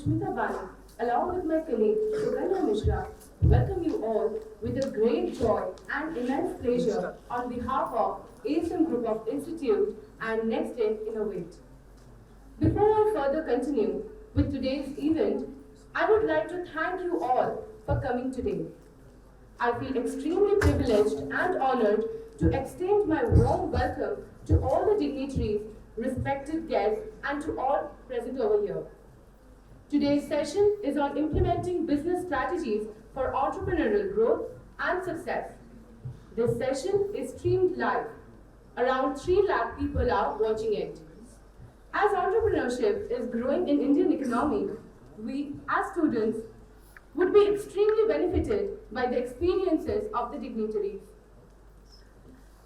Sushmita Bani, along with my colleague Sugandha Mishra, welcome you all with a great joy and immense pleasure on behalf of ASM Group of Institute and Next Gen Innovate. Before I further continue with today's event, I would like to thank you all for coming today. I feel extremely privileged and honored to extend my warm welcome to all the dignitaries, respected guests, and to all present over here. Today's session is on implementing business strategies for entrepreneurial growth and success. This session is streamed live. Around 3 lakh people are watching it. As entrepreneurship is growing in Indian economy, we as students would be extremely benefited by the experiences of the dignitaries.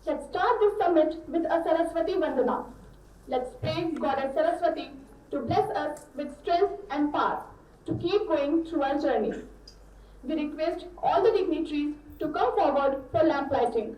Let's start this summit with a Saraswati Vandana. Let's pray Goddess Saraswati to bless us with strength and power to keep going through our journey. We request all the dignitaries to come forward for lamp lighting.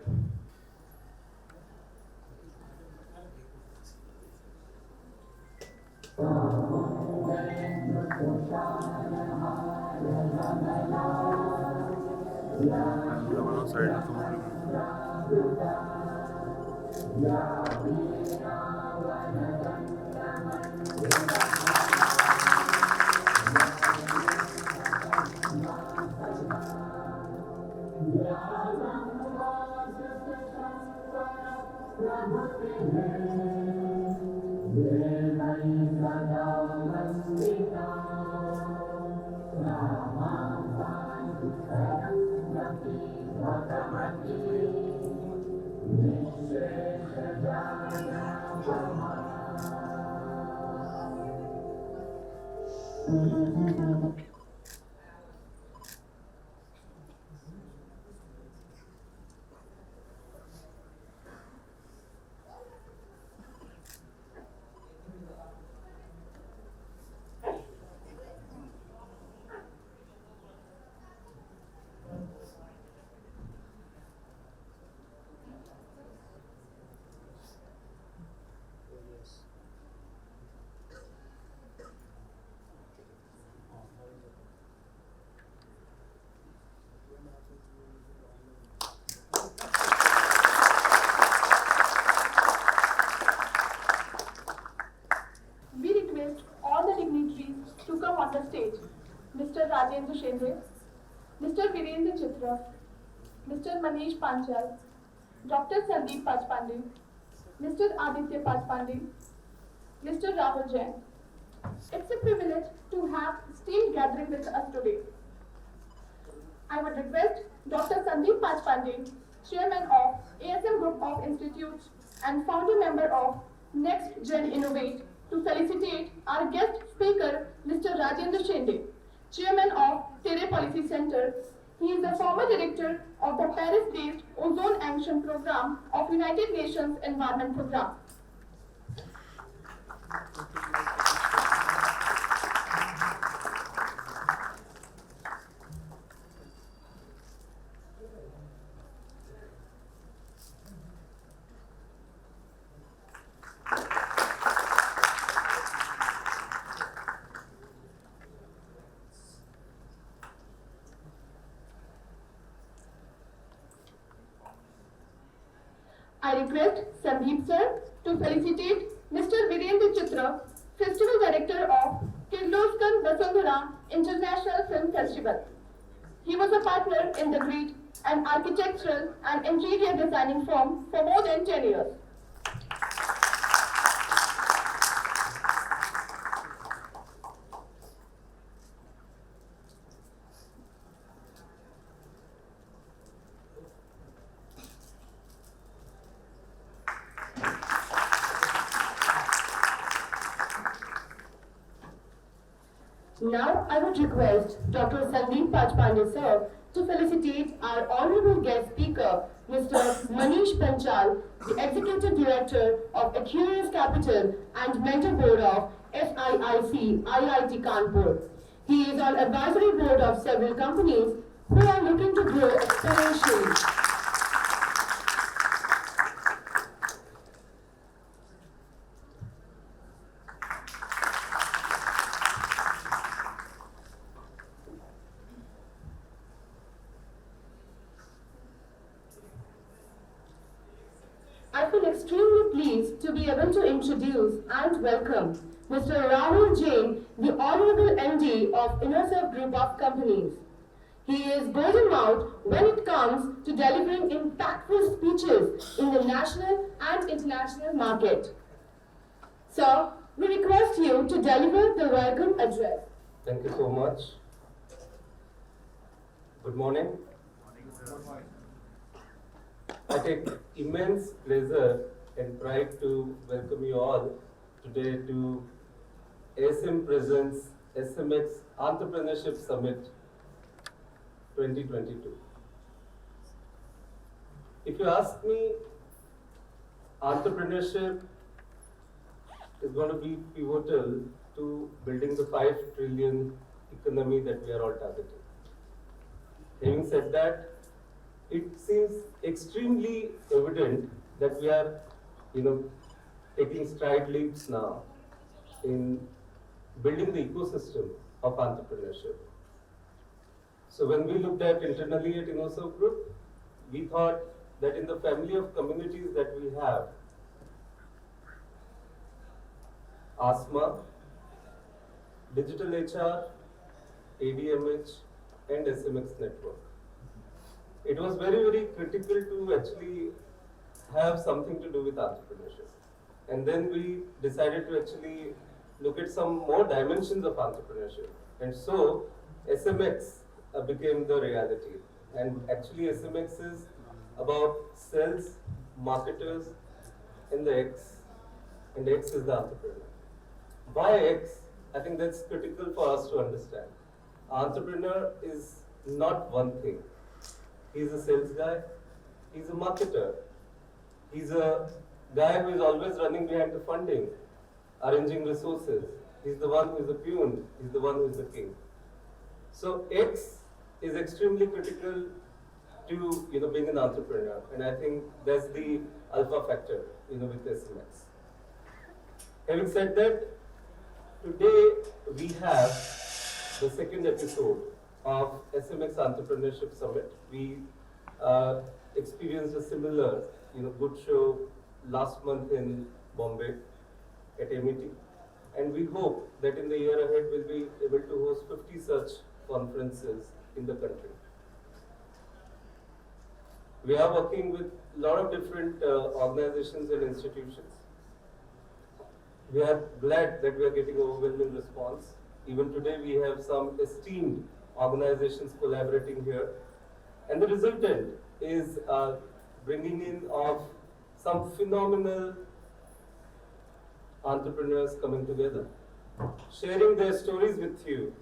Mr. Rajendra Shende, Mr. Virendra Chitrav, Mr. Manish Panchal, Dr. Sandeep Pachpande, Mr. Aditya Pachpande, Mr. Rahul Jain. It's a privilege to have esteemed gathering with us today. I would request Dr. Sandeep Pachpande, Chairman of ASM Group of Institutes and founder member of Next Gen Innovate, to felicitate our guest speaker, Mr. Rajendra Shende, Chairman of Terre Policy Center. He is the former director of the Paris-based Ozone Action Program of United Nations Environment Program. I request Sandeep sir to felicitate Mr. Virendra Chitrav, Festival Director of Kirloskar Vasundhara International Film Festival. He was a partner in the grid and architectural and interior designing firm for more than 10 years. Now I would request Dr. Sandeep Pachpande sir to felicitate our honorable guest speaker, Mr. Manish Panchal, the Executive Director of Equirus Capital and Mentor Board of SIIC IIT Kanpur. He is on advisory board of several companies who are looking to grow exponentially. feel extremely pleased to be able to introduce and welcome Mr. Rahul Jain, the Honorable MD of Innoserv Group of Companies. He is golden mouthed when it comes to delivering impactful speeches in the national and international market. Sir, we request you to deliver the welcome address. Thank you so much. Good morning. I take immense pleasure and pride to welcome you all today to ASM Presents SMX Entrepreneurship Summit 2022. If you ask me, entrepreneurship is going to be pivotal to building the 5 trillion economy that we are all targeting. Having said that, it seems extremely evident that we are, taking stride leaps now in building the ecosystem of entrepreneurship. So when we looked at internally at Innoserv Group, we thought that in the family of communities that we have, asthma, digital HR, ADMH, and SMX network. It was very, very critical to actually have something to do with entrepreneurship. And then we decided to actually look at some more dimensions of entrepreneurship. And so SMX became the reality. And actually SMX is about sales, marketers, and the X. And X is the entrepreneur. Why X? I think that's critical for us to understand. Entrepreneur is not one thing. He's a sales guy, he's a marketer, he's a guy who is always running behind the funding, arranging resources. He's the one who is the peon, he's the one who is the king. So X is extremely critical to being an entrepreneur, and I think that's the alpha factor with SMX. Having said that, today we have the second episode of SMX Entrepreneurship Summit. We experienced a similar, good show last month in Bombay at MET, and we hope that in the year ahead we'll be able to host 50 such conferences in the country. We are working with a lot of different organizations and institutions. We are glad that we are getting overwhelming response. Even today we have some esteemed organizations collaborating here. And the resultant is bringing in of some phenomenal entrepreneurs coming together, sharing their stories with you,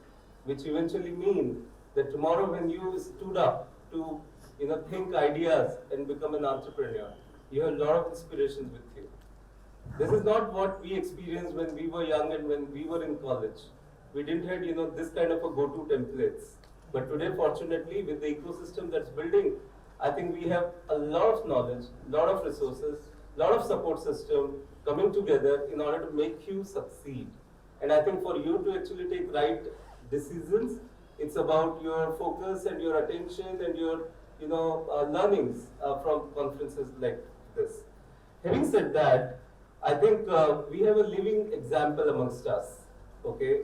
which eventually mean that tomorrow when you stood up to think ideas and become an entrepreneur, you have a lot of inspirations with you. This is not what we experienced when we were young and when we were in college. We didn't have this kind of a go-to templates. But today, fortunately, with the ecosystem that's building, I think we have a lot of knowledge, a lot of resources, a lot of support system coming together in order to make you succeed. And I think for you to actually take right decisions, it's about your focus and your attention and your learnings from conferences like this. Having said that, I think we have a living example amongst us. Okay,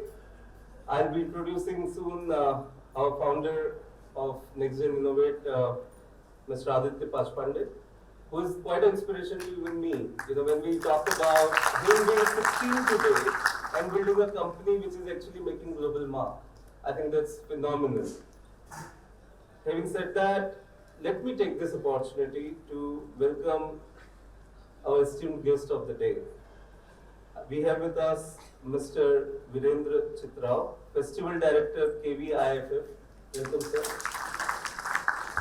I'll be introducing soon our founder of Next Gen Innovate, Mr. Aditya Pachpande, who is quite an inspiration to even me. When we talk about him being 16 today and building a company which is actually making global mark, I think that's phenomenal. Having said that, let me take this opportunity to welcome our esteemed guest of the day. We have with us Mr. Virendra Chitrav, Festival Director, KVIFF. Welcome, sir.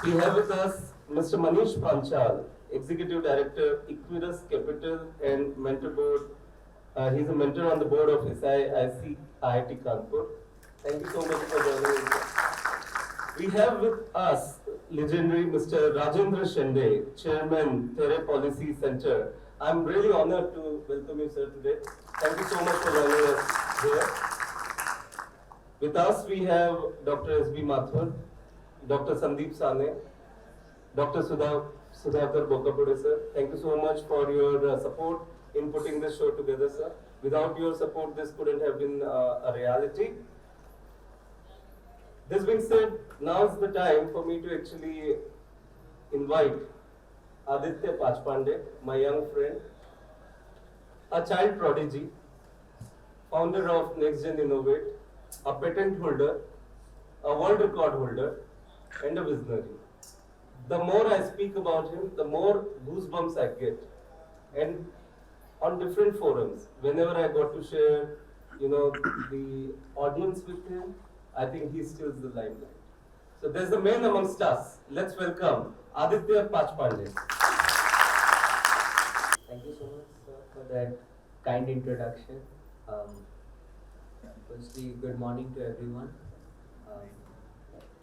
We have with us Mr. Manish Panchal, Executive Director, Equirus Capital and Mentor Board. He's a mentor on the board of SIIC IIT Kanpur. Thank you so much for joining us. We have with us legendary Mr. Rajendra Shende, Chairman, Terre Policy Center. I'm really honored to welcome you, sir, today. Thank you so much for joining us here. With us, we have Dr. S.B. Mathur, Dr. Sandeep Sane, Dr. Sudhakar Bokapude, sir. Thank you so much for your support in putting this show together, sir. Without your support, this couldn't have been a reality. This being said, now's the time for me to actually invite Aditya Pachpande, my young friend, a child prodigy, founder of Next Gen Innovate, a patent holder, a world record holder, and a visionary. The more I speak about him, the more goosebumps I get. And on different forums, whenever I got to share, the audience with him, I think he steals the limelight. So there's a man amongst us. Let's welcome Aditya Pachpande. Thank you so much, sir, for that kind introduction. Firstly, good morning to everyone.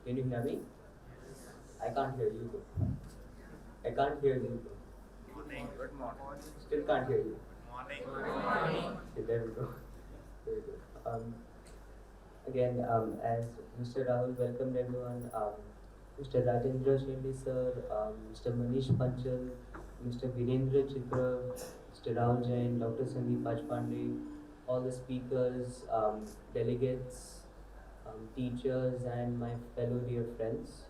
Can you hear me? I can't hear you. I can't hear you. Morning. Good morning. Still can't hear you. Morning. Okay, there we go. There we go. Again, as Mr. Rahul welcomed everyone, Mr. Rajendra, Shende sir, Mr. Manish Panchal, Mr. Virendra, Chitrav, Mr. Rahul Jain, Dr. Sandeep Pachpande, all the speakers, delegates, teachers, and my fellow dear friends.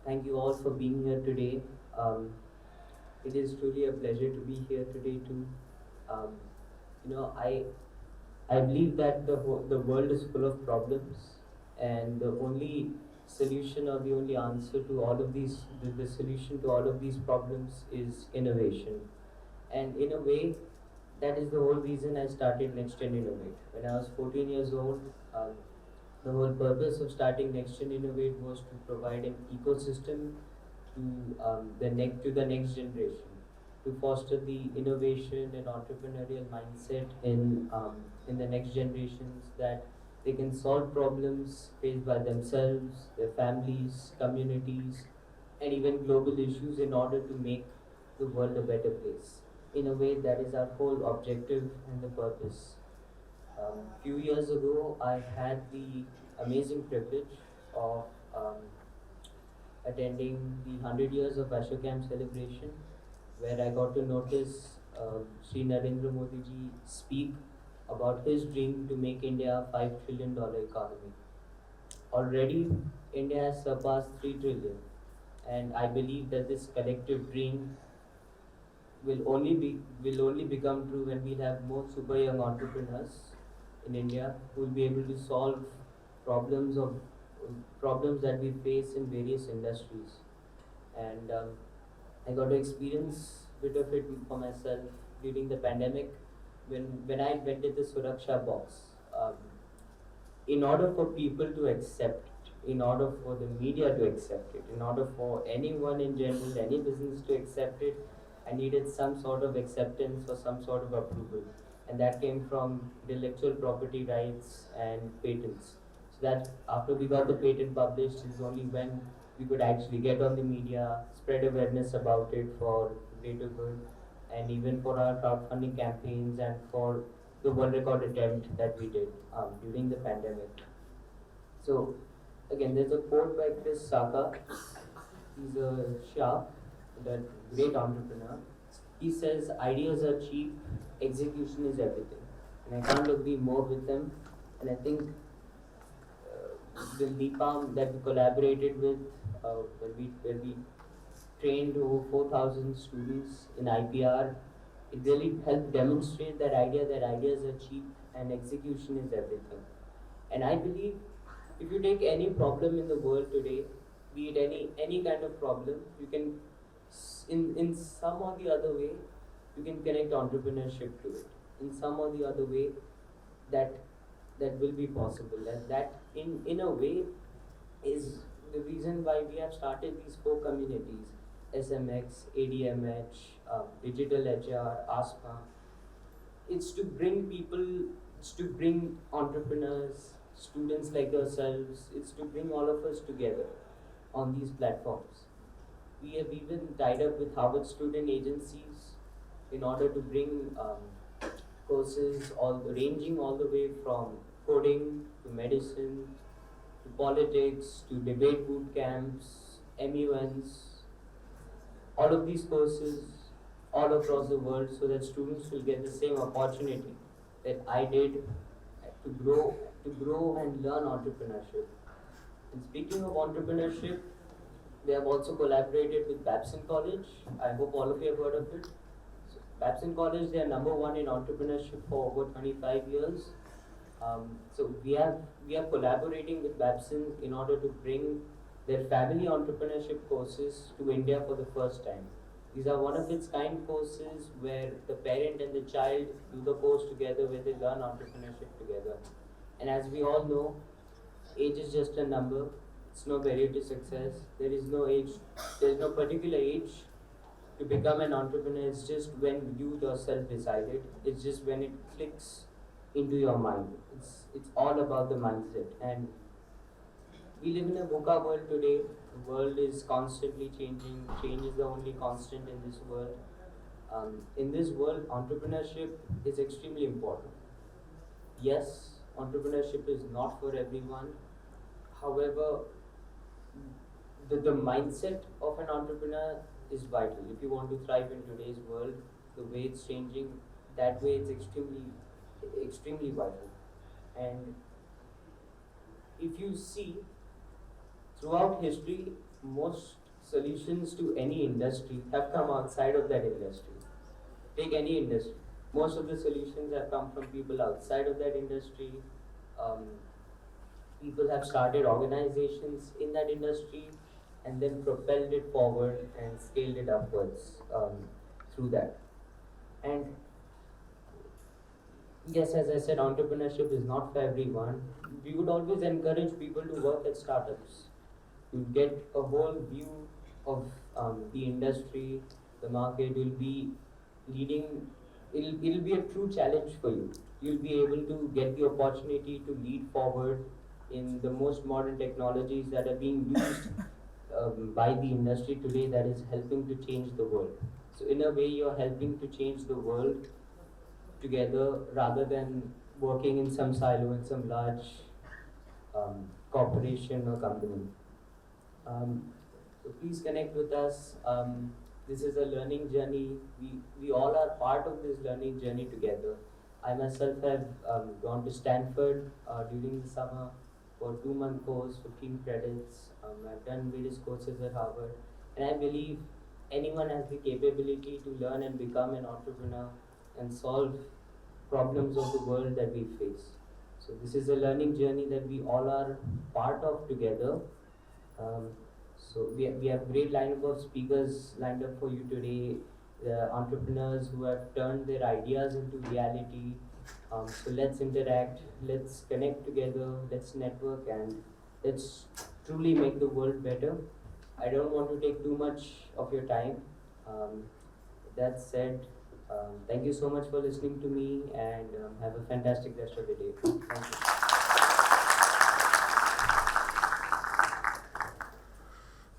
Thank you all for being here today. It is truly a pleasure to be here today too. I believe that the world is full of problems, and the only solution or the only answer to all of these, the solution to all of these problems is innovation. And in a way, that is the whole reason I started Next Gen Innovate. When I was 14 years old, the whole purpose of starting Next Gen Innovate was to provide an ecosystem to the next generation, to foster the innovation and entrepreneurial mindset in the next generations, that they can solve problems faced by themselves, their families, communities, and even global issues in order to make the world a better place. In a way, that is our whole objective and the purpose. Few years ago, I had the amazing privilege of attending the 100 years of Ashokam celebration, where I got to notice Sri Narendra Modi ji speak about his dream to make India a $5 trillion economy. Already, India has surpassed 3 trillion, and I believe that this collective dream will only become true when we have more super young entrepreneurs in India who will be able to solve problems that we face in various industries. And I got to experience a bit of it for myself during the pandemic when I invented the Suraksha box. In order for people to accept it, in order for the media to accept it, in order for anyone in general, any business to accept it, I needed some sort of acceptance or some sort of approval. And that came from intellectual property rights and patents. So that after we got the patent published is only when we could actually get on the media, spread awareness about it for greater good, and even for our crowdfunding campaigns and for the world record attempt that we did during the pandemic. So again, there's a quote by Chris Saka. He's a shark, the great entrepreneur. He says, ideas are cheap, execution is everything. And I can't agree more with them. And I think the DPAM that we collaborated with, where we trained over 4,000 students in IPR, it really helped demonstrate that ideas are cheap and execution is everything. And I believe if you take any problem in the world today, be it any kind of problem, you can, in some or the other way, you can connect entrepreneurship to it. In some or the other way, that will be possible. And that in a way is the reason why we have started these 4 communities: SMX, ADMH, Digital HR, ASMA. It's to bring people, it's to bring entrepreneurs, students like yourselves, it's to bring all of us together on these platforms. We have even tied up with Harvard student agencies in order to bring courses ranging all the way from coding to medicine to politics to debate boot camps, MUNs, all of these courses all across the world so that students will get the same opportunity that I did to grow and learn entrepreneurship. And speaking of entrepreneurship, they have also collaborated with Babson College. I hope all of you have heard of it. So Babson College, they are number one in entrepreneurship for over 25 years. So we are collaborating with Babson in order to bring their family entrepreneurship courses to India for the first time. These are one of its kind courses where the parent and the child do the course together, where they learn entrepreneurship together. And as we all know, age is just a number. It's no barrier to success. There is no age. There is no particular age to become an entrepreneur. It's just when you yourself decide it. It's just when it clicks into your mind. It's all about the mindset. And we live in a VUCA world today. The world is constantly changing. Change is the only constant in this world. In this world, entrepreneurship is extremely important. Yes, entrepreneurship is not for everyone. However, the mindset of an entrepreneur is vital. If you want to thrive in today's world, the way it's changing, that way it's extremely vital. And if you see, throughout history, most solutions to any industry have come outside of that industry. Take any industry. Most of the solutions have come from people outside of that industry. People have started organizations in that industry and then propelled it forward and scaled it upwards through that. And yes, as I said, entrepreneurship is not for everyone. We would always encourage people to work at startups, to get a whole view of the industry, the market. Will be leading. It'll be a true challenge for you. You'll be able to get the opportunity to lead forward in the most modern technologies that are being used by the industry today, that is helping to change the world. So in a way, you're helping to change the world together rather than working in some silo in some large corporation or company. So please connect with us. This is a learning journey. We all are part of this learning journey together. I myself have gone to Stanford during the summer for a 2-month course, 15 credits. I've done various courses at Harvard. And I believe anyone has the capability to learn and become an entrepreneur and solve problems of the world that we face. So this is a learning journey that we all are part of together. So we have a great lineup of speakers lined up for you today. Entrepreneurs who have turned their ideas into reality. So let's interact, let's connect together, let's network, and let's truly make the world better. I don't want to take too much of your time. That said, thank you so much for listening to me, and have a fantastic rest of the day. Thank you.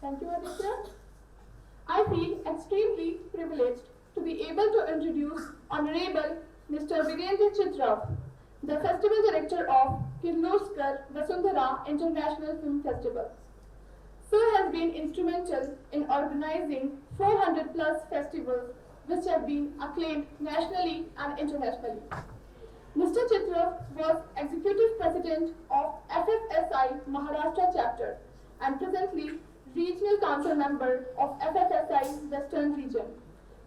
Thank you, Aditya. I feel extremely privileged to be able to introduce Honorable Mr. Virendra Chitrav, the Festival Director of Kirloskar Vasundhara International Film Festival. Sir has been instrumental in organizing 400 plus festivals which have been acclaimed nationally and internationally. Mr. Chitrav was Executive President of FFSI Maharashtra Chapter and presently Regional Council Member of FFSI Western Region.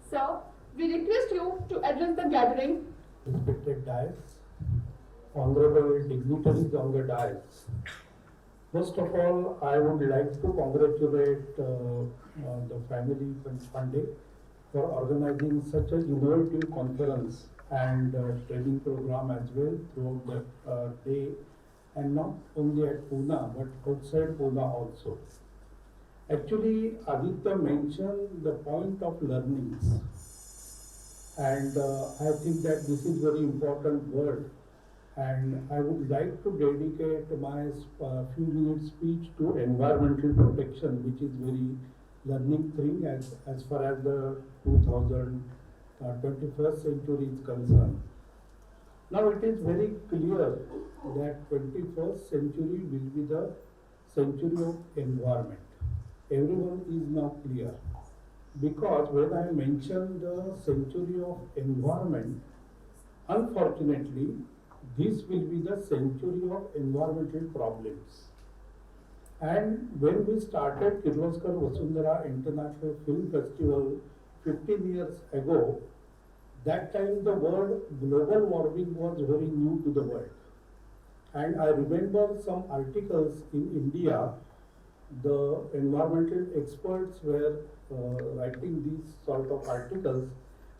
Sir, we request you to address the gathering. Respected dais, honorable dignitaries on the dais. First of all, I would like to congratulate the family Pachpande for organizing such an innovative conference and training program as well throughout the day, and not only at Pune but outside Pune also. Actually, Aditya mentioned the point of learnings, and I think that this is very important word, and I would like to dedicate my few minutes speech to environmental protection, which is very learning thing as far as the 21st century is concerned. Now it is very clear that 21st century will be the century of environment. Everyone is now clear. because when I mentioned the century of environment, unfortunately, this will be the century of environmental problems. And when we started Kirloskar Vasundhara International Film Festival 15 years ago, that time the word global warming was very new to the world. And I remember some articles in India, the environmental experts were writing these sort of articles,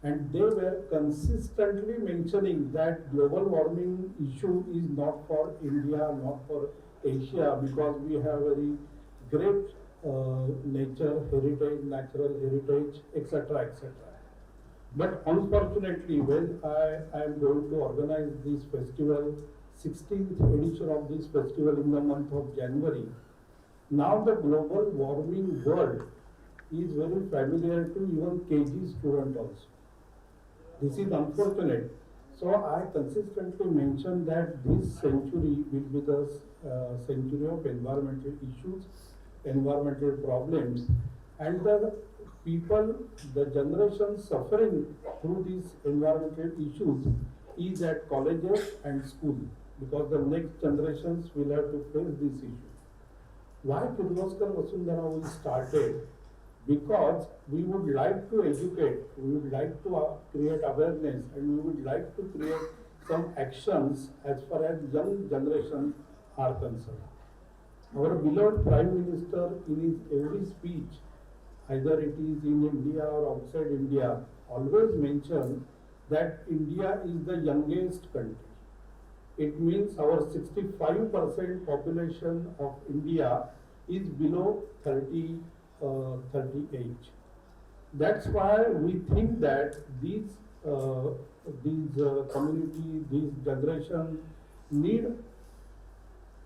and they were consistently mentioning that global warming issue is not for India, not for Asia, because we have very great nature heritage, natural heritage, etc., etc. But unfortunately, when I am going to organize this festival, 16th edition of this festival in the month of January, now the global warming word is very familiar to even KG student also. This is unfortunate. So I consistently mention that this century will be the century of environmental issues, environmental problems, and the people, the generation suffering through these environmental issues is at colleges and school, because the next generations will have to face this issue. Why Kirloskar Vasundhara was started? Because we would like to educate, we would like to create awareness, and we would like to create some actions as far as young generations are concerned. Our beloved Prime Minister in his every speech, either it is in India or outside India, always mention that India is the youngest country. It means our 65% population of India is below 30 age. That's why we think that these community, these generation need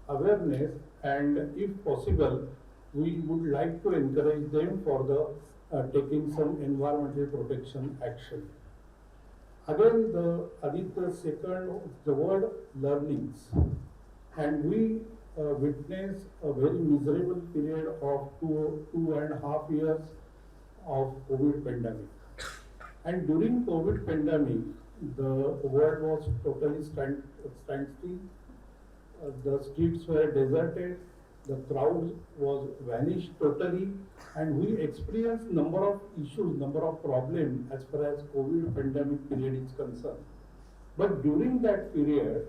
awareness, and if possible, we would like to encourage them for the taking some environmental protection action. Again, the Aditya second, the word learnings, and we witnessed a very miserable period of 2.5 years of COVID pandemic. And during COVID pandemic, the world was totally standstill. The streets were deserted, the crowd was vanished totally, and we experienced number of issues, number of problems as far as COVID pandemic period is concerned. But during that period,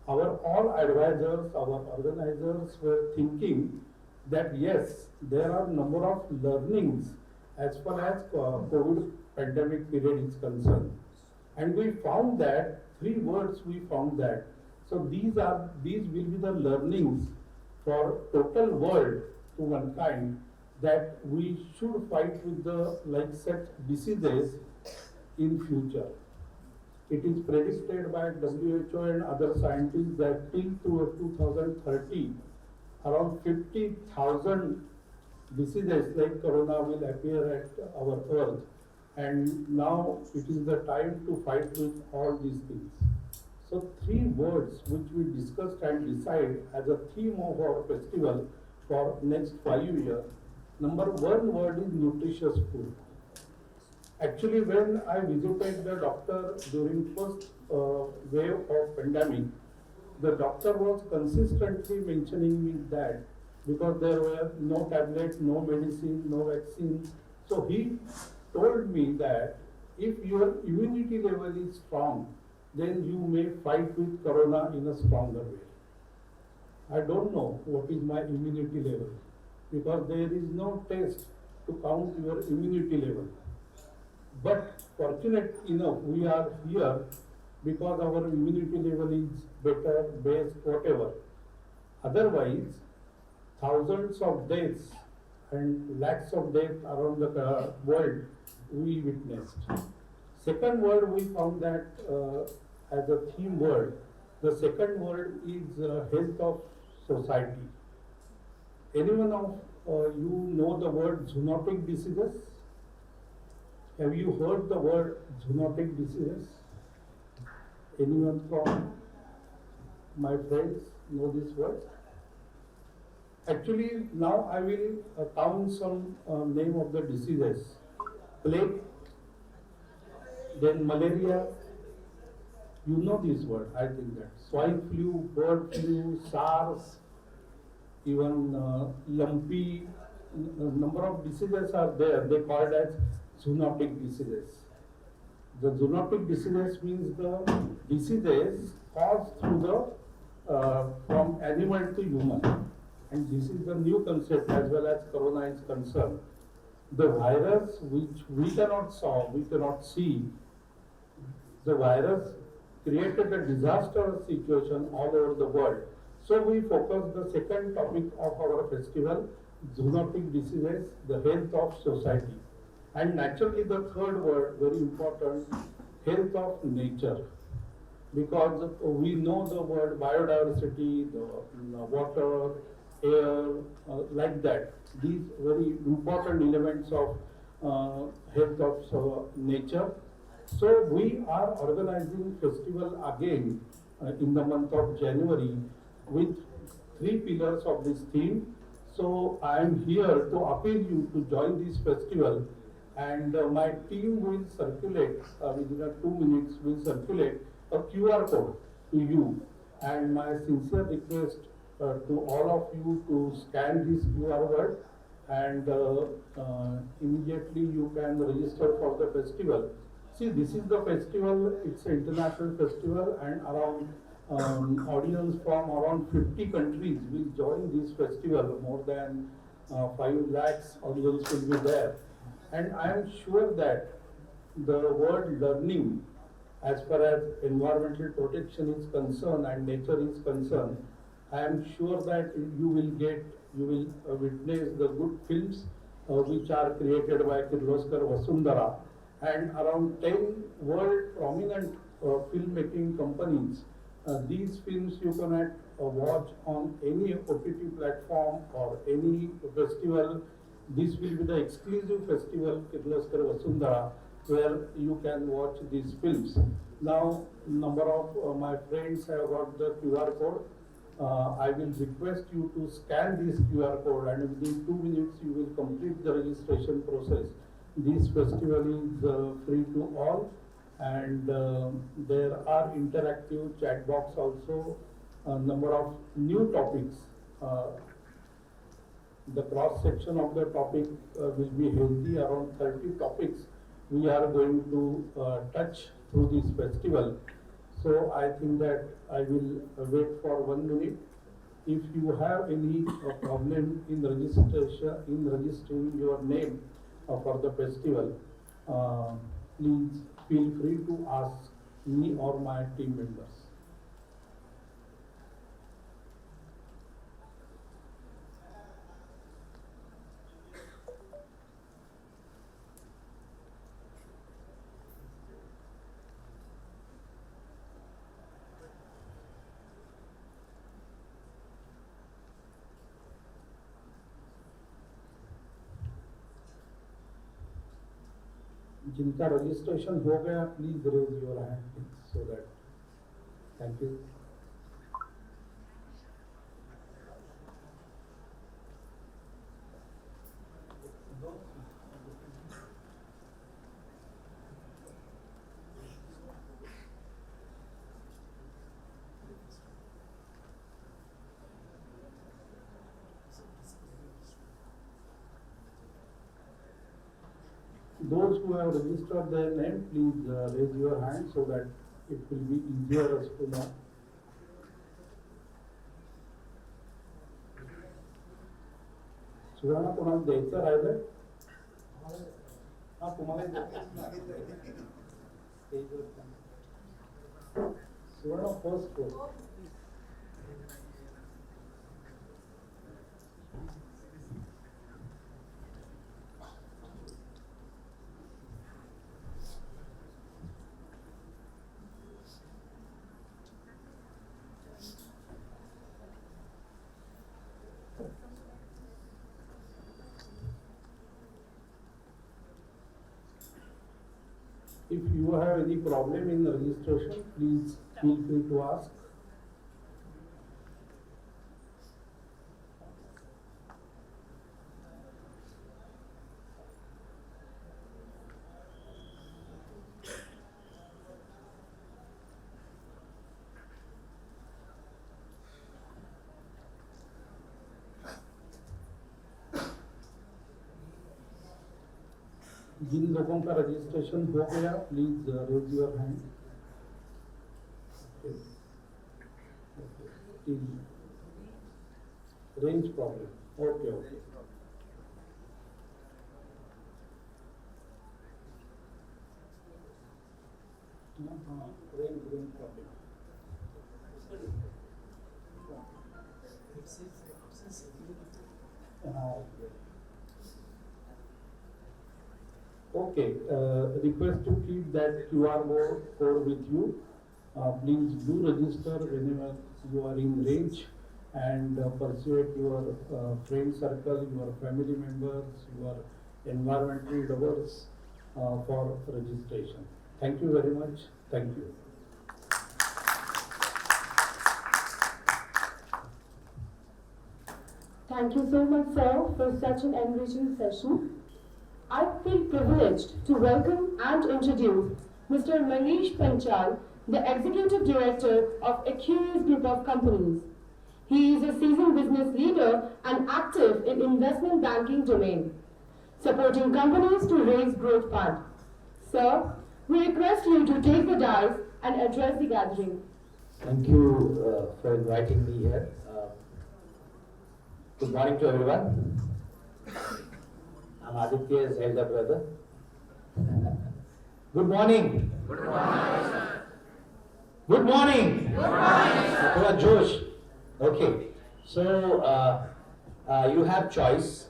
our all advisors, our organizers were thinking that yes, there are number of learnings as far as COVID pandemic period is concerned. And we found that, 3 words we found that. So these will be the learnings for total world to mankind, that we should fight with the like such diseases in future. It is predicted by WHO and other scientists that till 2030, around 50,000 diseases like corona will appear at our earth, and now it is the time to fight with all these things. So 3 words which we discussed and decide as a theme of our festival for next 5 years. Number 1 word is nutritious food. Actually, when I visited the doctor during first wave of pandemic, the doctor was consistently mentioning me that, because there were no tablets, no medicine, no vaccine. So he told me that if your immunity level is strong, then you may fight with corona in a stronger way. I don't know what is my immunity level, because there is no test to count your immunity level. But fortunate enough, we are here because our immunity level is better, best, whatever. Otherwise, thousands of deaths and lakhs of deaths around the world we witnessed. Second word, we found that as a theme word. The second word is health of society. Anyone of you know the word zoonotic diseases? Have you heard the word zoonotic diseases? Anyone from my friends know this word? Actually, now I will count some name of the diseases. plague, then malaria. You know this word, I think that. Swine flu, bird flu, SARS, even lumpy, number of diseases are there. They call it as zoonotic diseases. The zoonotic diseases means the diseases caused through the from animal to human, and this is the new concept as well as corona is concerned. The virus which we cannot solve, we cannot see, the virus created a disastrous situation all over the world. So we focus the second topic of our festival, zoonotic diseases, the health of society. And naturally the third word, very important, health of nature. Because we know the word biodiversity, the water, air, like that. These very important elements of health of nature. So we are organizing festival again in the month of January with 3 pillars of this theme. So I am here to appeal you to join this festival, and my team will circulate within 2 minutes. Will circulate a QR code to you, and my sincere request to all of you to scan this QR code, and immediately you can register for the festival. See, this is the festival, it's an international festival, and around audience from around 50 countries will join this festival. More than 5 lakhs audience will be there. And I am sure that the word learning, as far as environmental protection is concerned and nature is concerned, I am sure that you will witness the good films which are created by Kirloskar Vasundhara, and around 10 world prominent filmmaking companies. These films you can watch on any OTT platform or any festival. This will be the exclusive festival, Kirloskar Vasundhara, where you can watch these films. Now, number of my friends have got the QR code. I will request you to scan this QR code, and within 2 minutes you will complete the registration process. This festival is free to all, and there are interactive chat box also, a number of new topics. The cross section of the topic will be healthy, around 30 topics we are going to touch through this festival. So I think that I will wait for 1 minute. If you have any problem in registering your name for the festival, please feel free to ask me or my team members. जिनका registration हो गया, please raise your hand so that, thank you. Those who have registered their name, please raise your hand so that it will be easier as to know. सुवर्णा कोणाला द्यायचं राहिलं? हा, तुम्हाला सुवर्णा first. If you have any problem in registration, please feel free to ask. जिन लोगों का registration हो गया please raise your hand. Range problem. Okay okay. Range problem. Okay, request to keep that QR code with you. Please do register whenever you are in range and persuade your friend circle, your family members, your environmental lovers for registration. Thank you very much. Thank you. Thank you so much, sir, for such an enriching session. I feel privileged to welcome and introduce Mr. Manish Panchal, the Executive Director of Equirus Group of Companies. He is a seasoned business leader and active in investment banking domain, supporting companies to raise growth fund. Sir, we request you to take the dais and address the gathering. Thank you for inviting me here. Good morning to everyone. I'm Aditya's elder brother. Good morning. Good morning. Good morning. Good morning. Thoda Josh. Okay. So you have choice.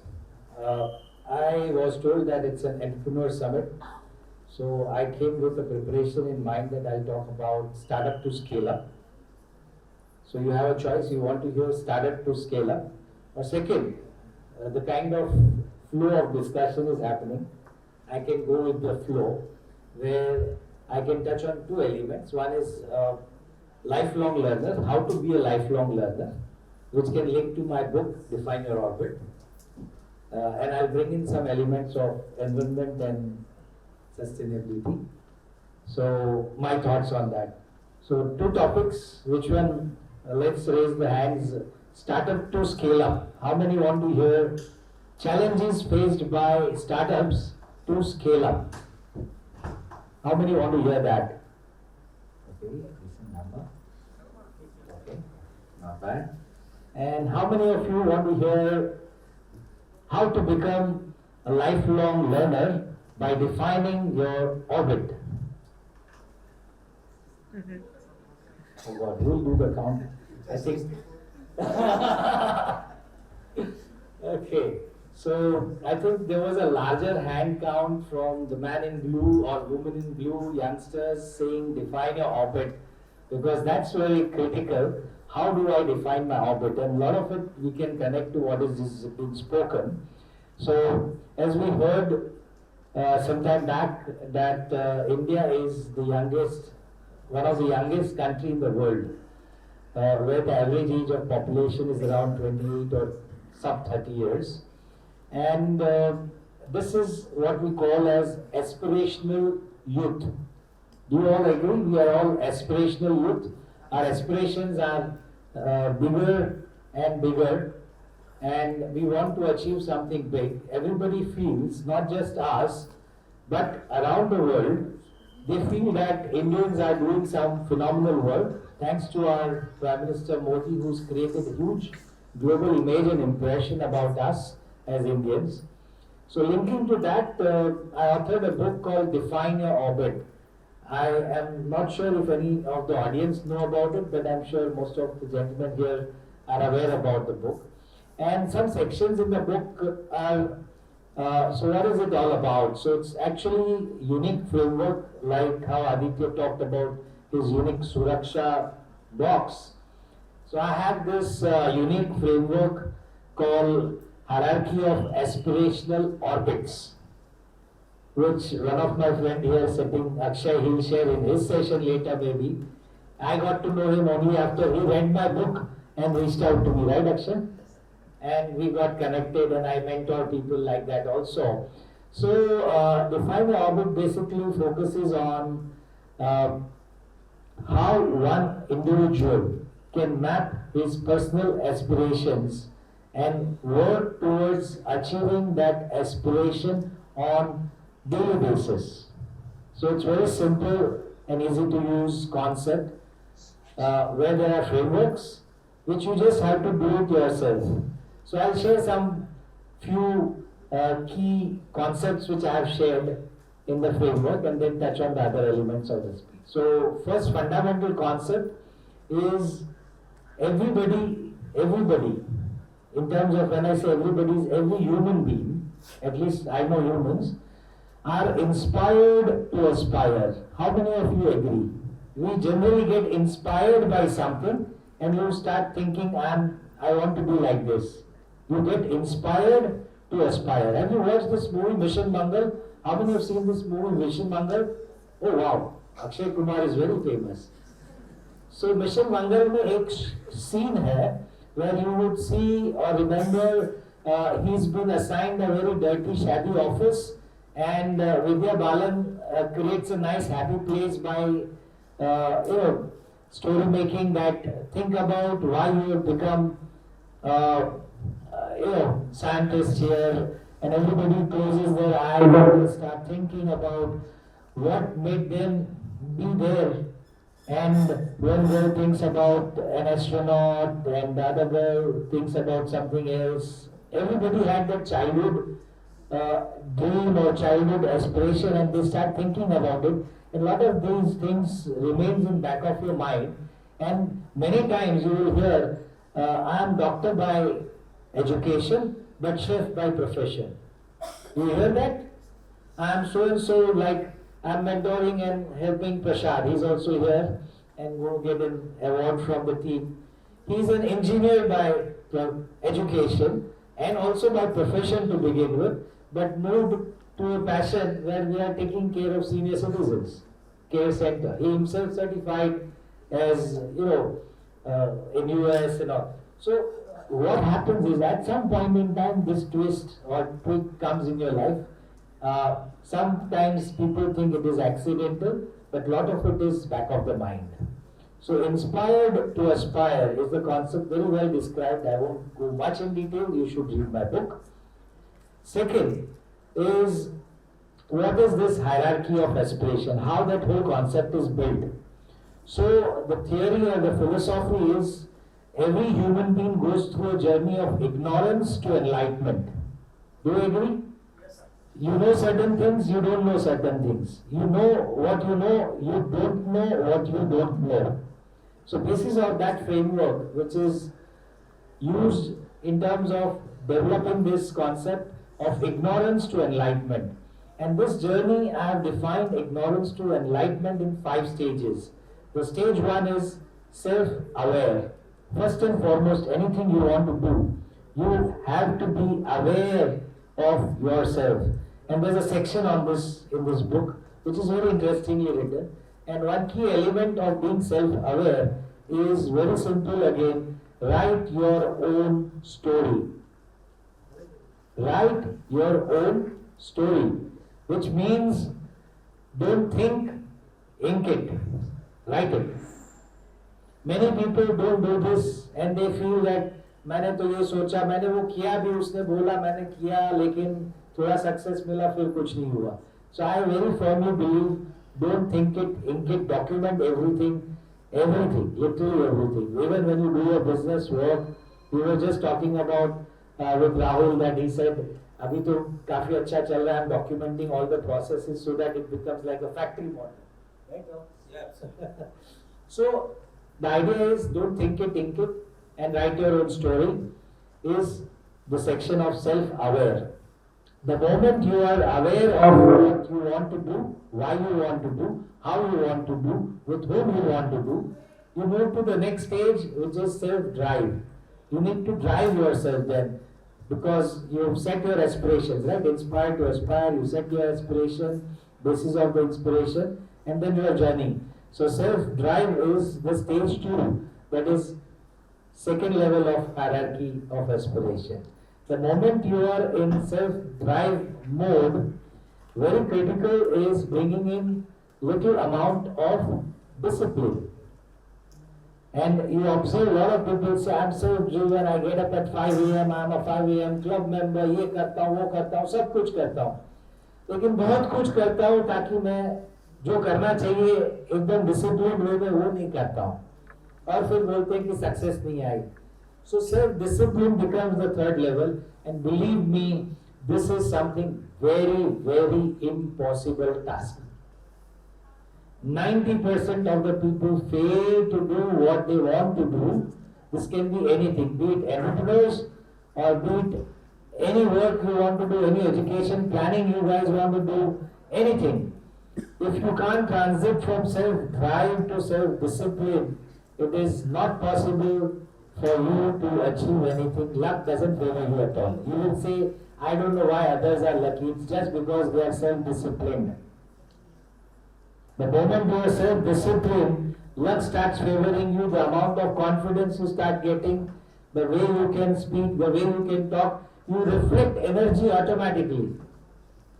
I was told that it's an entrepreneur summit. So I came with a preparation in mind that I'll talk about startup to scale up. So you have a choice. You want to hear startup to scale up. Or second, the kind of flow of discussion is happening. I can go with the flow where I can touch on two elements. One is lifelong learner, how to be a lifelong learner, which can link to my book, Define Your Orbit. And I'll bring in some elements of environment and sustainability. So my thoughts on that. So two topics, which one? Let's raise the hands. Startup to scale up. How many want to hear challenges faced by startups to scale up? How many want to hear that? Okay, decent number. Okay, not bad. And how many of you want to hear how to become a lifelong learner by defining your orbit? Oh God, who will do the count? I think. Okay, so I think there was a larger hand count from the man in blue or woman in blue, youngsters saying define your orbit, because that's very critical. How do I define my orbit? And a lot of it we can connect to what is been spoken. So as we heard some time back that India is the youngest, one of the youngest country in the world. Where the average age of population is around 28 or sub 30 years. And this is what we call as aspirational youth. Do you all agree? We are all aspirational youth. Our aspirations are bigger and bigger, and we want to achieve something big. Everybody feels, not just us, but around the world, they feel that Indians are doing some phenomenal work. Thanks to our Prime Minister Modi, who's created a huge global image and impression about us as Indians. So linking to that, I authored a book called Define Your Orbit. I am not sure if any of the audience know about it, but I'm sure most of the gentlemen here are aware about the book. And some sections in the book are, so what is it all about? So it's actually unique framework, like how Aditya talked about his unique Suraksha box. So I have this unique framework called Hierarchy of Aspirational Orbits, which one of my friend here sitting, Akshay, he'll share in his session later maybe. I got to know him only after he read my book and reached out to me, right Akshay? And we got connected, and I mentor people like that also. So Define Your Orbit basically focuses on how one individual can map his personal aspirations and work towards achieving that aspiration on daily basis. So it's very simple and easy to use concept where there are frameworks which you just have to do it yourself. So I'll share some few key concepts which I have shared in the framework and then touch on the other elements of the speech. So first fundamental concept is everybody, in terms of when I say everybody is every human being, at least I know humans, are inspired to aspire. How many of you agree? We generally get inspired by something and you start thinking, I want to be like this. You get inspired to aspire. Have you watched this movie Mission Mangal? How many have seen this movie Mission Mangal? Oh wow, Akshay Kumar is very famous. So Mission Mangal में एक scene है where you would see or remember he's been assigned a very dirty shabby office and Vidya Balan creates a nice happy place by story making that think about why you have become scientist here, and everybody closes their eyes and they start thinking about what made them be there. And one girl thinks about an astronaut and the other girl thinks about something else. Everybody had that childhood dream or childhood aspiration and they start thinking about it. And a lot of these things remains in back of your mind. And many times you will hear, I am doctor by education, but chef by profession. You hear that? I am so and so, like I am mentoring and helping Prashad. He's also here and will get an award from the team. He's an engineer by education and also by profession to begin with, but moved to a passion where we are taking care of senior citizens, care center. He himself certified as, in US and all. So what happens is at some point in time this twist or tweak comes in your life. Sometimes people think it is accidental, but a lot of it is back of the mind. So inspired to aspire is the concept very well described. I won't go much in detail, you should read my book. Second is, what is this hierarchy of aspiration? How that whole concept is built. So the theory or the philosophy is, every human being goes through a journey of ignorance to enlightenment. Do you agree? You know certain things, you don't know certain things. You know what you know, you don't know what you don't know. So basis of that framework, which is used in terms of developing this concept of ignorance to enlightenment. And this journey, I have defined ignorance to enlightenment in 5 stages. The stage 1 is self-aware. First and foremost, anything you want to do, you have to be aware of yourself. And there's a section on this in this book, which is very interestingly written. And one key element of being self-aware is very simple again, write your own story. Write your own story, which means don't think, ink it, write it. Many people don't do this and they feel that मैंने तो ये सोचा, मैंने वो किया भी, उसने बोला मैंने किया, लेकिन थोड़ा सक्सेस मिला, फिर कुछ नहीं हुआ. So I very firmly believe, don't think it, ink it, document everything, literally everything. Even when you do your business work, we were just talking about with Rahul that he said, अभी तो काफी अच्छा चल रहा है, I'm documenting all the processes so that it becomes like a factory model. Right? Yeah. So the idea is, don't think it, ink it, and write your own story is the section of self-aware. The moment you are aware of what you want to do, why you want to do, how you want to do, with whom you want to do, you move to the next stage, which is self-drive. You need to drive yourself then, because you set your aspirations, right? Inspired to aspire, you set your aspiration, basis of the inspiration, and then your journey. So self-drive is the stage 2, that is second level of hierarchy of aspiration. The moment you are in self-drive mode, very critical is bringing in little amount of discipline. And you observe a lot of people say, I'm self-driven, I get up at 5 a.m., I'm a 5 a.m. club member, ये करता हूँ, वो करता हूँ, सब कुछ करता हूँ. लेकिन बहुत कुछ करता हूँ ताकि मैं जो करना चाहिए एकदम डिसिप्लिन वे में वो नहीं करता हूँ, और फिर बोलते हैं कि सक्सेस नहीं आई. So self-discipline becomes the third level, and believe me, this is something very, very impossible task. 90% of the people fail to do what they want to do. This can be anything, be it entrepreneurs or be it any work you want to do, any education planning you guys want to do, anything. If you can't transit from self-drive to self-discipline, it is not possible for you to achieve anything. Luck doesn't favor you at all. You will say, I don't know why others are lucky. It's just because they are self-disciplined. The moment you are self-disciplined, luck starts favoring you. The amount of confidence you start getting, the way you can speak, the way you can talk, you reflect energy automatically.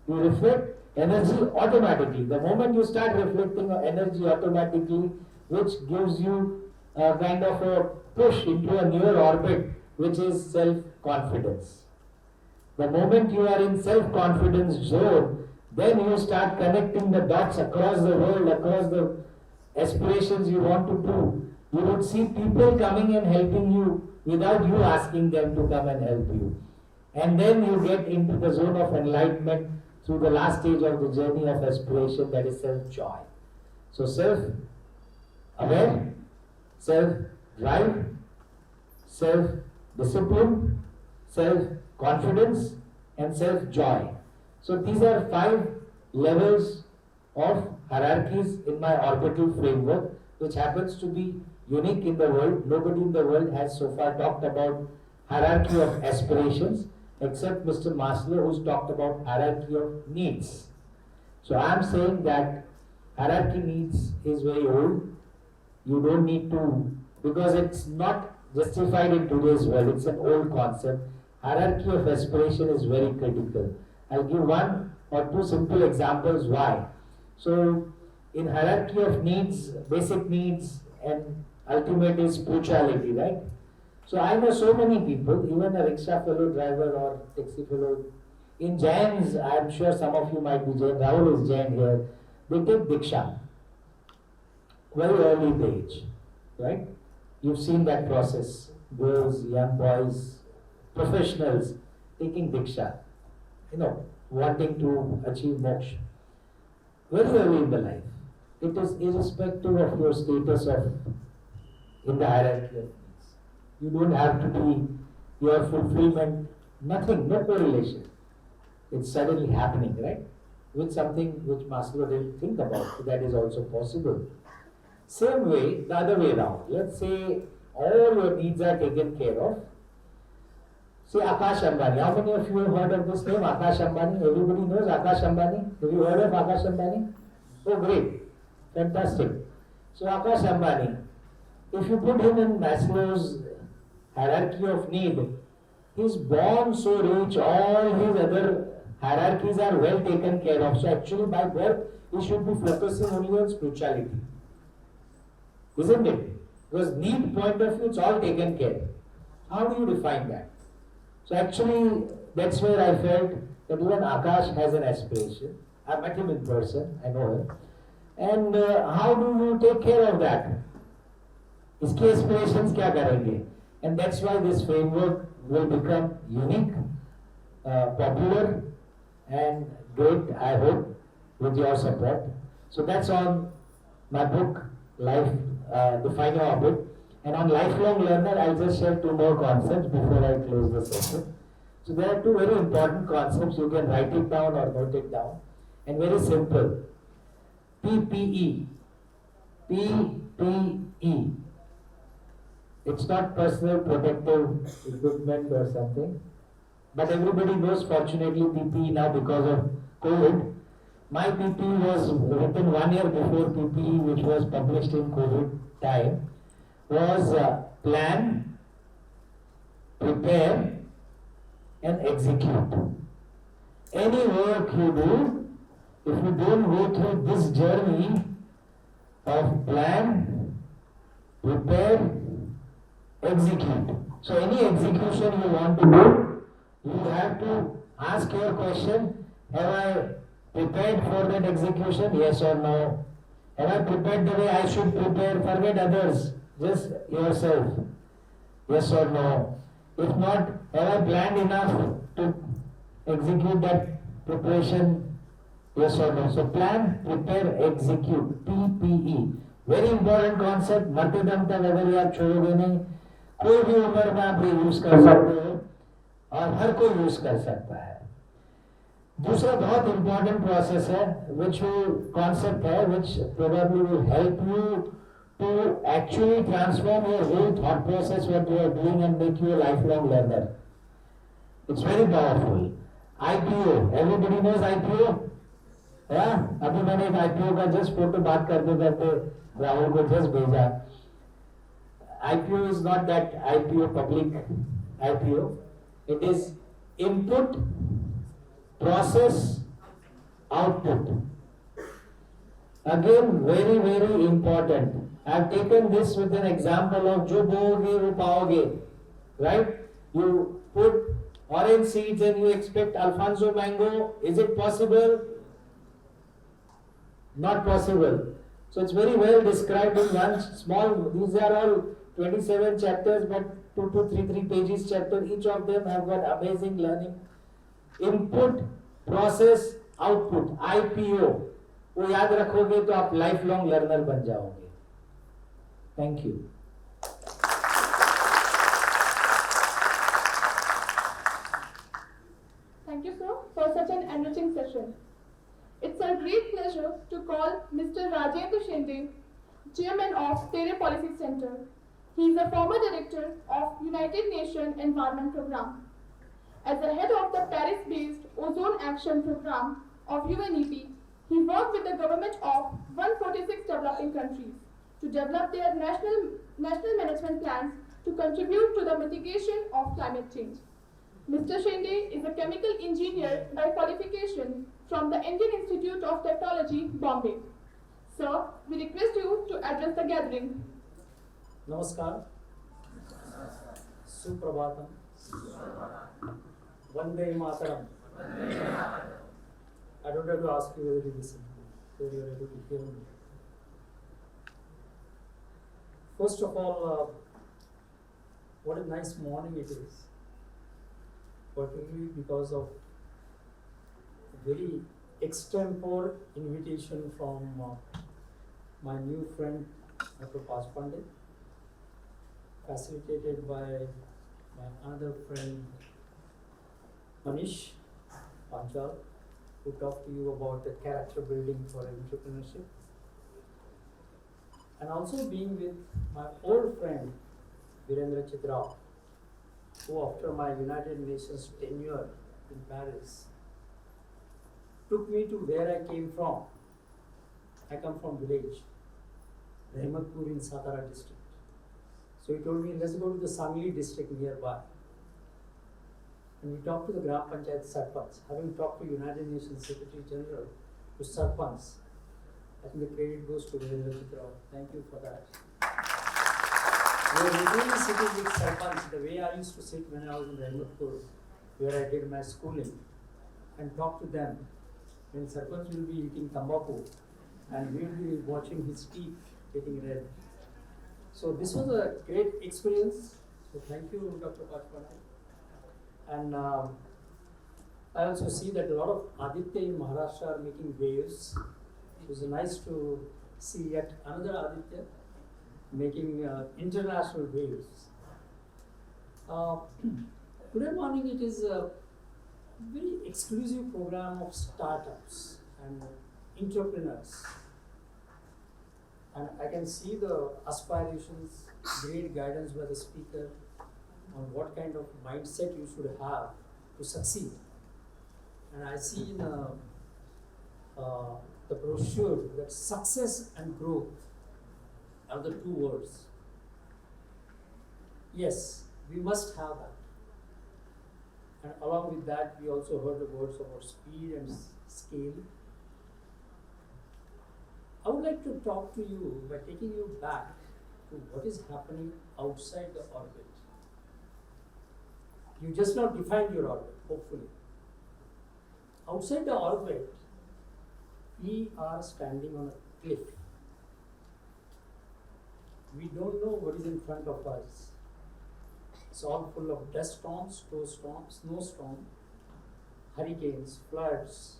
You reflect energy automatically. The moment you start reflecting energy automatically, which gives you a kind of a push into a newer orbit, which is self-confidence. The moment you are in self-confidence zone, then you start connecting the dots across the world, across the aspirations you want to do. You would see people coming and helping you without you asking them to come and help you. And then you get into the zone of enlightenment through the last stage of the journey of aspiration, that is self-joy. So self-aware, self-drive, self-discipline, self-confidence, and self-joy. So these are 5 levels of hierarchies in my orbital framework, which happens to be unique in the world. Nobody in the world has so far talked about hierarchy of aspirations except Mr. Maslow, who's talked about hierarchy of needs. So I am saying that hierarchy needs is very old. You don't need to, because it's not justified in today's world. It's an old concept. Hierarchy of aspiration is very critical. I'll give 1 or 2 simple examples why. So in hierarchy of needs, basic needs and ultimate is spirituality, right? So I know so many people, even a rickshaw fellow driver or taxi fellow, in Jains, I'm sure some of you might be Jain, Rahul is Jain here, they take Diksha, very early age, right? You've seen that process, girls, young boys, professionals taking Diksha, wanting to achieve moksha, very early in the life. It is irrespective of your status in the hierarchy of needs. You don't have to be your fulfillment, nothing, no correlation. It's suddenly happening, right? With something which Maslow didn't think about, so that is also possible. Same way, the other way around. Let's say all your needs are taken care of. Say Akash Ambani. How many of you have heard of this name, Akash Ambani? Everybody knows Akash Ambani? Have you heard of Akash Ambani? Oh, great. Fantastic. So Akash Ambani, if you put him in Maslow's hierarchy of need, he's born so rich, all his other hierarchies are well taken care of. So actually by birth, he should be focusing only on spirituality. Isn't it? Because need point of view, it's all taken care. How do you define that? So actually, that's where I felt that even Akash has an aspiration. I met him in person, I know him. And how do you take care of that? Iske aspirations kya karenge? And that's why this framework will become unique, popular, and great, I hope, with your support. So that's on my book, Life, Define Your Orbit. And on lifelong learner, I'll just share 2 more concepts before I close the session. So there are 2 very important concepts. You can write it down or note it down. And very simple. PPE. PPE. It's not personal protective equipment or something. But everybody knows, fortunately, PPE now because of COVID. My PPE was written 1 year before PPE, which was published in COVID time, was plan, prepare, and execute. Any work you do, if you don't go through this journey of plan, prepare, execute. So any execution you want to do, you have to ask your question, have I prepared for that execution? Yes or no? Have I prepared the way I should prepare? Forget others, just yourself. Yes or no? If not, have I planned enough to execute that preparation? Yes or no? So plan, prepare, execute. PPE. Very important concept. मरते दम तक अगर ये आप छोड़ोगे नहीं, कोई भी उम्र में आप ये यूज कर सकते हो और हर कोई यूज कर सकता है. दूसरा बहुत important process है, which concept है, which probably will help you to actually transform your whole thought process what you are doing and make you a lifelong learner. It's very powerful. IPO. Everybody knows IPO? Yeah? अभी मैंने एक IPO का just photo बात करते करते राहुल को just भेजा. IPO is not that IPO public IPO. It is input, process, output. Again, very very important. I've taken this with an example of जो बोओगे वो पाओगे. Right? You put orange seeds and you expect Alfonso mango. Is it possible? Not possible. So it's very well described in one small, these are all 27 chapters, but 2 to 3 pages chapter. Each of them have got amazing learning. Input, process, output, IPO. वो याद रखोगे तो आप lifelong learner बन जाओगे. Thank you. Thank you, sir, for such an enriching session. It's a great pleasure to call Mr. Rajendra Shende, Chairman of Terre Policy Center. He is a former director of United Nations Environment Program. As the head of the Paris-based Ozone Action Program of UNEP, he worked with the government of 146 developing countries to develop their national management plans to contribute to the mitigation of climate change. Mr. Shende is a chemical engineer by qualification from the Indian Institute of Technology, Bombay. Sir, we request you to address the gathering. Namaskar. Suprabhatam. Vande Mataram. I don't have to ask you whether you listen, whether you are able to hear me. First of all, what a nice morning it is, particularly because of a very extempore invitation from my new friend, Dr. Pachpande, facilitated by my another friend, Manish, Panchal, who talked to you about the character building for entrepreneurship. And also being with my old friend, Virendra, Chitrav, who after my United Nations tenure in Paris, took me to where I came from. I come from village, Rahmatpur in Satara district. So he told me, let's go to the Sangli district nearby. And we talked to the Gram Panchayat Sarpanch. Having talked to United Nations Secretary General, to Sarpanch, I think the credit goes to Virendra Chitrav. Thank you for that. We were literally sitting with Sarpanch, the way I used to sit when I was in Rahmatpur, where I did my schooling, and talk to them. When Sarpanch will be eating tambaku, and we will be watching his teeth getting red. So this was a great experience. So thank you, Dr. Pachpande. And I also see that a lot of Aditya in Maharashtra are making waves. It was nice to see yet another Aditya making international waves. Today morning it is a very exclusive program of startups and entrepreneurs. And I can see the aspirations, great guidance by the speaker on what kind of mindset you should have to succeed. And I see in the brochure that success and growth are the two words. Yes, we must have that. And along with that, we also heard the words about speed and scale. I would like to talk to you by taking you back to what is happening outside the orbit. You just now defined your orbit, hopefully. Outside the orbit, We are standing on a cliff. We don't know what is in front of us. It's all full of dust storms, snowstorm, hurricanes, floods.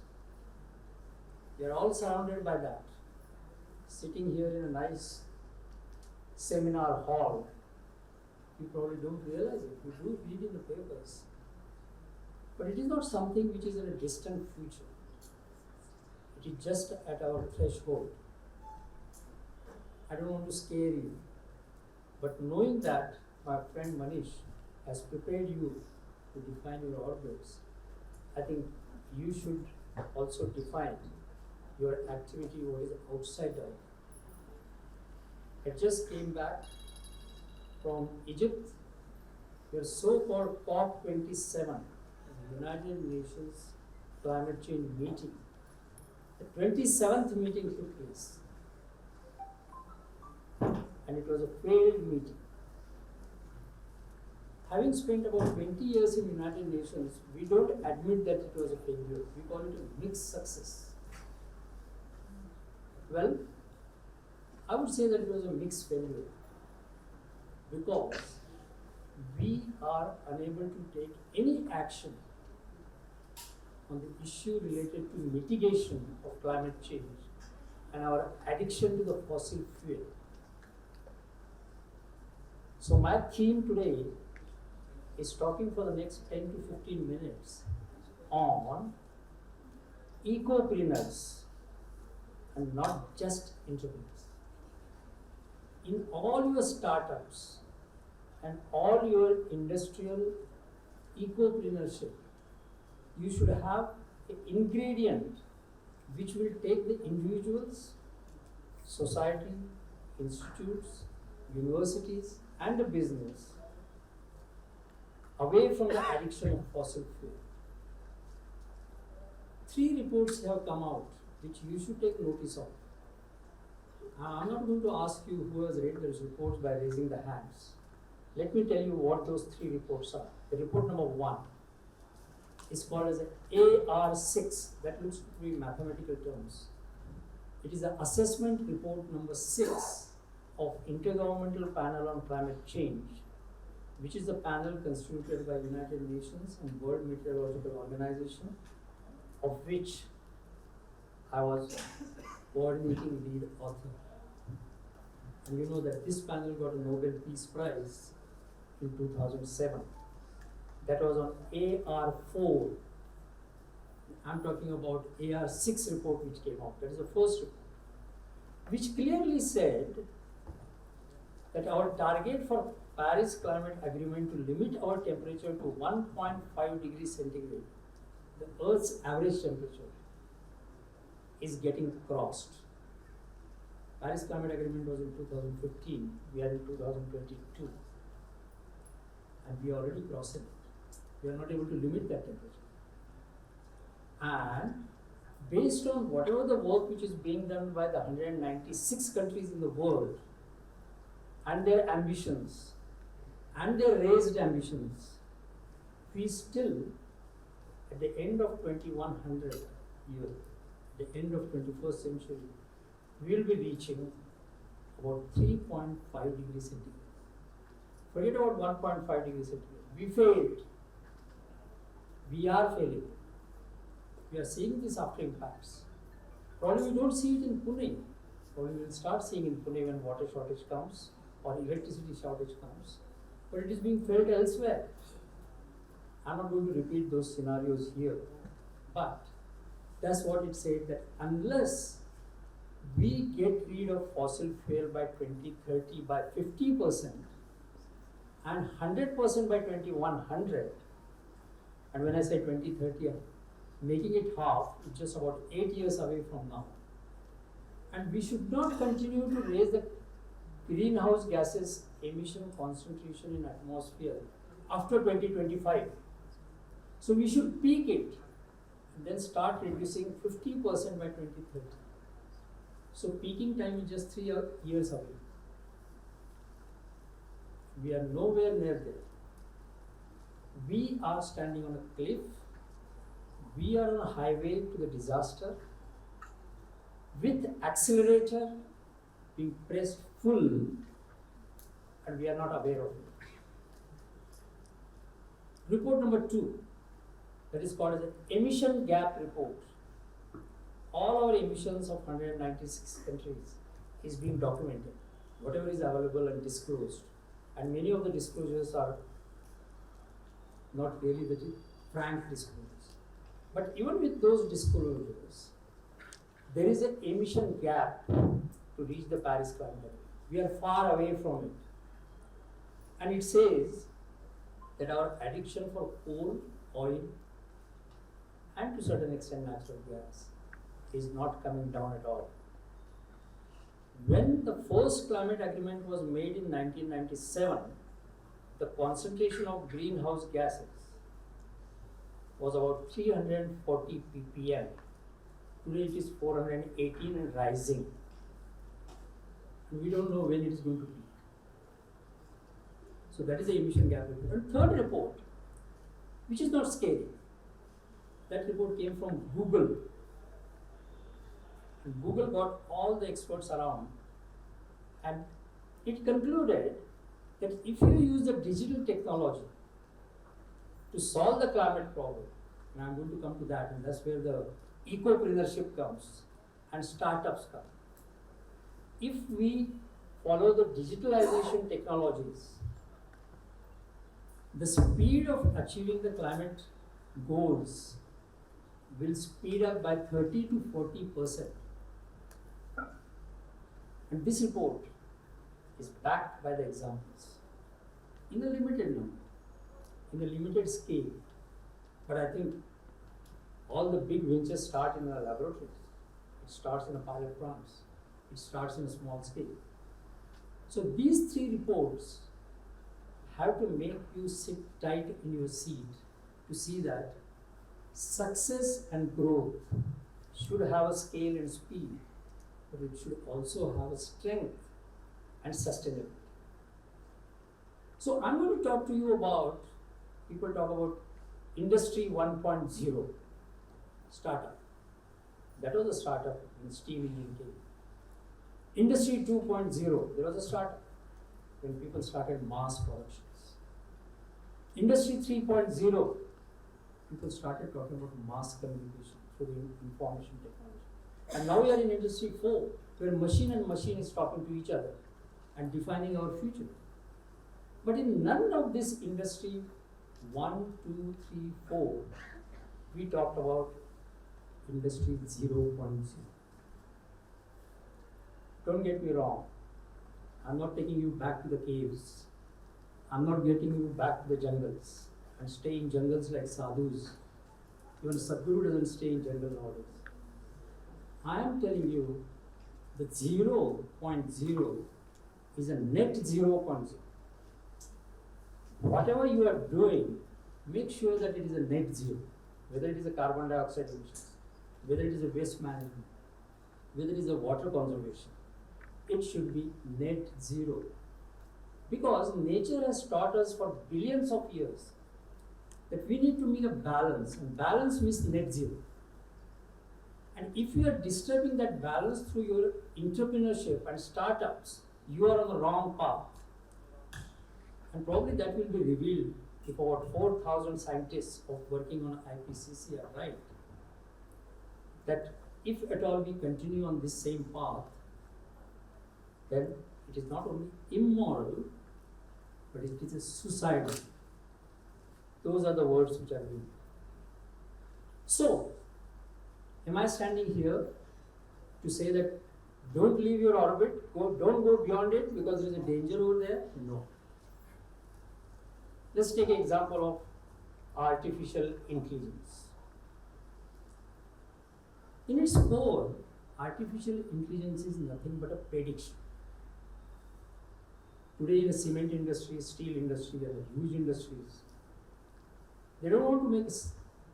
We are all surrounded by that. Sitting here in a nice seminar hall, you probably don't realize it. You do read in the papers. But it is not something which is in a distant future. It is just at our threshold. I don't want to scare you, but knowing that my friend Manish has prepared you to define your orbits, I think you should also define your activity what is outside of. I just came back from Egypt, your so-called COP27, the United Nations Climate Change meeting. The 27th meeting took place, and it was a failed meeting. Having spent about 20 years in United Nations, we don't admit that it was a failure. We call it a mixed success. Well, I would say that it was a mixed failure because we are unable to take any action on the issue related to mitigation of climate change and our addiction to the fossil fuel. So my theme today is talking for the next 10 to 15 minutes on ecopreneurs and not just entrepreneurs. In all your startups and all your industrial ecopreneurship, you should have an ingredient which will take the individuals, society, institutes, universities, and the business away from the addiction of fossil fuel. 3 reports have come out which you should take notice of. I'm not going to ask you who has read those reports by raising the hands. Let me tell you what those 3 reports are. The report number 1 is called as AR6, that looks to be mathematical terms. It is the assessment report number 6 of Intergovernmental Panel on Climate Change, which is the panel constituted by United Nations and World Meteorological Organization, of which I was coordinating lead author. And you know that this panel got a Nobel Peace Prize in 2007. That was on AR4. I'm talking about AR6 report which came out. That is the first report, which clearly said that our target for Paris Climate Agreement to limit our temperature to 1.5 degrees centigrade, the Earth's average temperature, is getting crossed. Paris Climate Agreement was in 2015, we are in 2022, and we are already crossing it. We are not able to limit that temperature. And based on whatever the work which is being done by the 196 countries in the world, and their ambitions, and their raised ambitions, we still, at the end of 2100 year, the end of 21st century, we will be reaching about 3.5 degrees centigrade. Forget about 1.5 degrees centigrade. We failed. We are failing. We are seeing this after impacts. Probably we don't see it in Pune. Probably we will start seeing in Pune when water shortage comes or electricity shortage comes. But it is being felt elsewhere. I'm not going to repeat those scenarios here. But that's what it said, that unless we get rid of fossil fuel by 2030 by 50% and 100% by 2100, and when I say 2030, making it half is just about 8 years away from now. And we should not continue to raise the greenhouse gases emission concentration in atmosphere after 2025. So we should peak it and then start reducing 50% by 2030. So peaking time is just 3 years away. We are nowhere near there. We are standing on a cliff. We are on a highway to the disaster. with accelerator being pressed full and we are not aware of it. Report number 2, that is called as an emission gap report. All our emissions of 196 countries is being documented, whatever is available and disclosed. And many of the disclosures are not really very frank disclosures. But even with those disclosures, there is an emission gap to reach the Paris climate agreement. We are far away from it. And it says that our addiction for coal, oil, and to a certain extent natural gas is not coming down at all. When the first climate agreement was made in 1997, the concentration of greenhouse gases was about 340 ppm. Today it is 418 and rising. And we don't know when it is going to peak. So that is the emission gap report. And third report, which is not scary. That report came from Google. And Google got all the experts around, and it concluded that if you use the digital technology to solve the climate problem, and I'm going to come to that, and that's where the ecopreneurship comes and startups come. If we follow the digitalization technologies, the speed of achieving the climate goals will speed up by 30 to 40%. And this report is backed by the examples in a limited number, in a limited scale. But I think all the big ventures start in our laboratories. It starts in a pilot plants. It starts in a small scale. So these 3 reports have to make you sit tight in your seat to see that success and growth should have a scale and speed, but it should also have a strength and sustainability. So I'm going to talk to you about, people talk about Industry 1.0 startup. That was a startup in steam engine came. Industry 2.0, there was a startup when people started mass productions. Industry 3.0, people started talking about mass communication through the information technology. And now we are in Industry 4, where machine and machine is talking to each other and defining our future. But in none of this Industry 1, 2, 3, 4, we talked about Industry 0.0. Don't get me wrong. I'm not taking you back to the caves. I'm not getting you back to the jungles and stay in jungles like sadhus. Even Sadhguru doesn't stay in jungle nowadays. I am telling you the 0.0 is a net 0.0. Whatever you are doing, make sure that it is a net zero. Whether it is a carbon dioxide emissions, whether it is a waste management, whether it is a water conservation, it should be net zero. Because nature has taught us for billions of years that we need to make a balance, and balance means net zero. And if you are disturbing that balance through your entrepreneurship and startups, you are on the wrong path. And probably that will be revealed if about 4,000 scientists of working on IPCC are right. That if at all we continue on this same path, then it is not only immoral, but it is a suicidal. Those are the words which are being. So, am I standing here to say that don't leave your orbit, don't go beyond it because there is a danger over there? No. Let's take an example of artificial intelligence. In its core, artificial intelligence is nothing but a prediction. Today in the cement industry, steel industry, there are huge industries. They don't want to make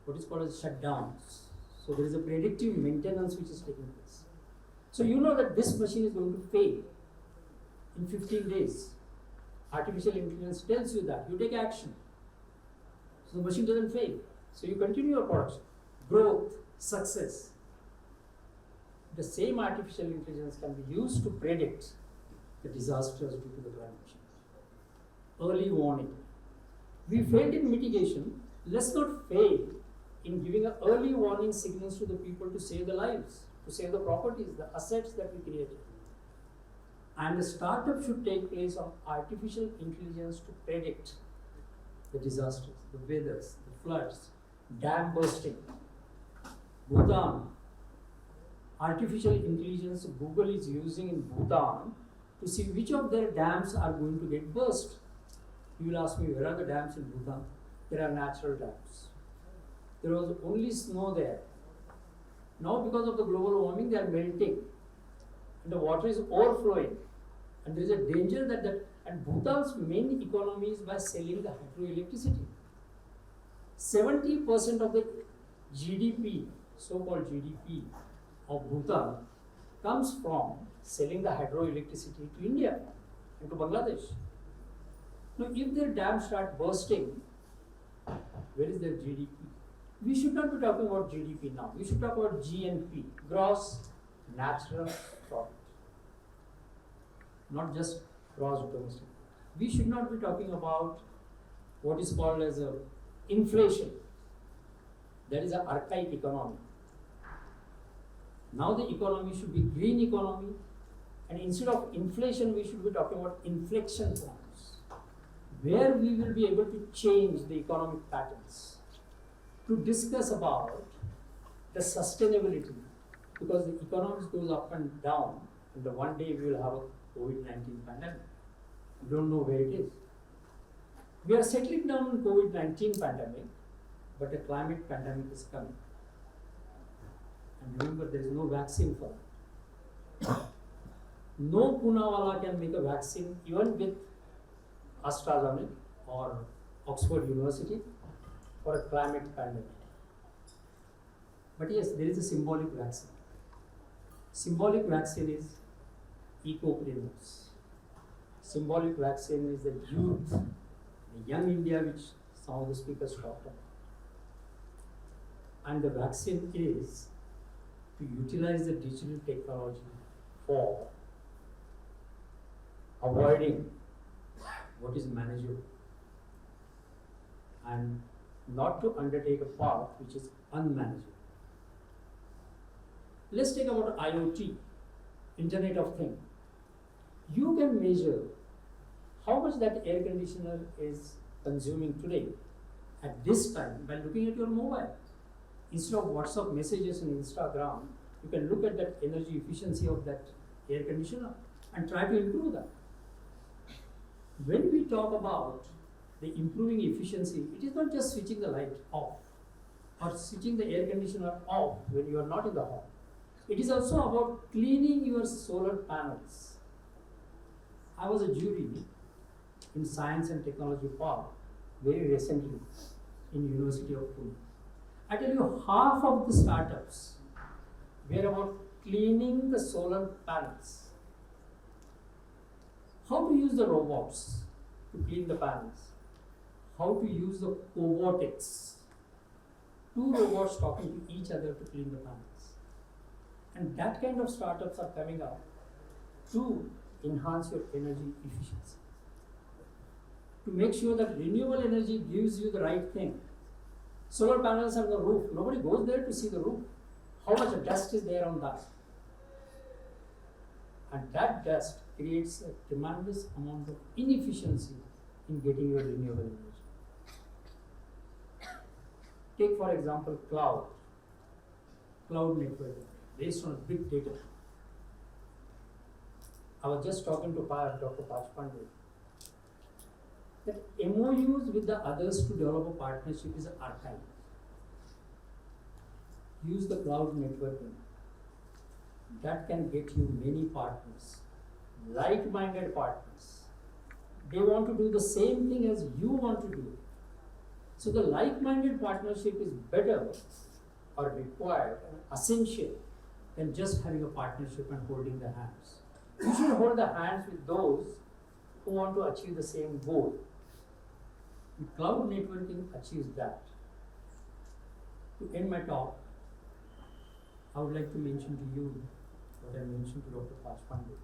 what is called as shutdowns. So there is a predictive maintenance which is taking place. So you know that this machine is going to fail in 15 days. Artificial intelligence tells you that. You take action. So the machine doesn't fail. So you continue your production. Growth, success. the same artificial intelligence can be used to predict the disasters due to the climate change. Early warning. We failed in mitigation. Let's not fail in giving a early warning signals to the people to save their lives, to save the properties, the assets that we created. And the startup should take place on artificial intelligence to predict the disasters, the weathers, the floods, dam bursting. Bhutan, artificial intelligence Google is using in Bhutan to see which of their dams are going to get burst. You will ask me, where are the dams in Bhutan? There are natural dams. There was only snow there. Now because of the global warming, they are melting. And the water is overflowing. And there is a danger and Bhutan's main economy is by selling the hydroelectricity. 70% of the GDP, so-called GDP of Bhutan, comes from selling the hydroelectricity to India and to Bangladesh. Now, if their dams start bursting, where is their GDP? We should not be talking about GDP now. We should talk about GNP, gross natural product, not just gross domestic. We should not be talking about what is called as a inflation. That is an archaic economy. Now the economy should be green economy, and instead of inflation, we should be talking about inflection points, where we will be able to change the economic patterns, to discuss about the sustainability, because the economy goes up and down, and the one day we will have a COVID-19 pandemic. We don't know where it is. We are settling down on COVID-19 pandemic, but a climate pandemic is coming. And remember, there is no vaccine for it. No Poonawala can make a vaccine even with AstraZeneca or Oxford University for a climate pandemic. But yes, there is a symbolic vaccine. Symbolic vaccine is ecopreneurs. Symbolic vaccine is the youth, the young India, which some of the speakers talked about. And the vaccine is to utilize the digital technology for avoiding what is manageable and not to undertake a path which is unmanageable. Let's take about IoT, Internet of Things. You can measure how much that air conditioner is consuming today at this time by looking at your mobile. Instead of WhatsApp messages and Instagram, you can look at that energy efficiency of that air conditioner and try to improve that. When we talk about the improving efficiency, it is not just switching the light off or switching the air conditioner off when you are not in the home. It is also about cleaning your solar panels. I was a jury in Science and Technology Park very recently in University of Pune. I tell you, half of the startups were about cleaning the solar panels. How to use the robots to clean the panels. How to use the cobotics. 2 robots talking to each other to clean the panels. And that kind of startups are coming up to enhance your energy efficiency. To make sure that renewable energy gives you the right thing. Solar panels on the roof. Nobody goes there to see the roof. How much dust is there on that? And that dust creates a tremendous amount of inefficiency in getting your renewable energy. Take for example cloud networking based on big data. I was just talking to Dr. Pachpande that MOUs with the others to develop a partnership is archaic. Use the cloud networking. That can get you many partners, like-minded partners. They want to do the same thing as you want to do. So the like-minded partnership is better or required and essential than just having a partnership and holding the hands. You should hold the hands with those who want to achieve the same goal. And cloud networking achieves that. To end my talk, I would like to mention to you what I mentioned to Dr. Pachpande,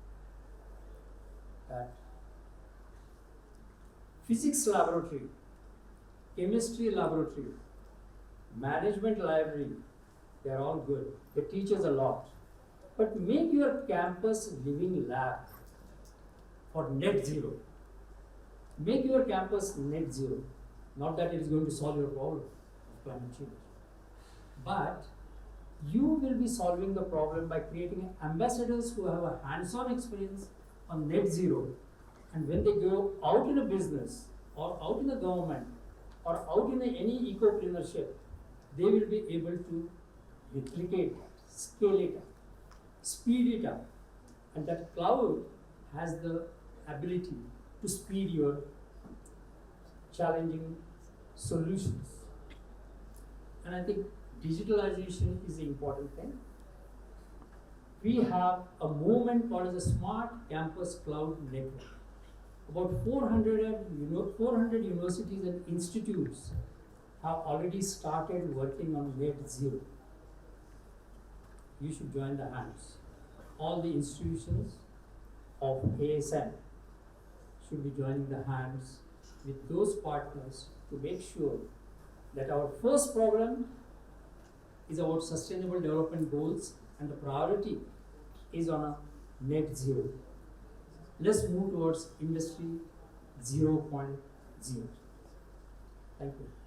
that physics laboratory, chemistry laboratory, management library, they are all good. They teach us a lot. But make your campus living lab for net zero. Make your campus net zero. Not that it is going to solve your problem of climate change. But you will be solving the problem by creating ambassadors who have a hands-on experience on net zero. And when they go out in a business or out in the government or out in any ecopreneurship, they will be able to replicate it, scale it up, speed it up. And that cloud has the ability to speed your challenging solutions. And I think digitalization is the important thing. We have a movement called as a Smart Campus Cloud Network. About 400 universities and institutes have already started working on net zero. You should join the hands. All the institutions of ASM should be joining the hands with those partners to make sure that our first program is about sustainable development goals and the priority is on a net zero. Let's move towards industry 0.0. Thank you.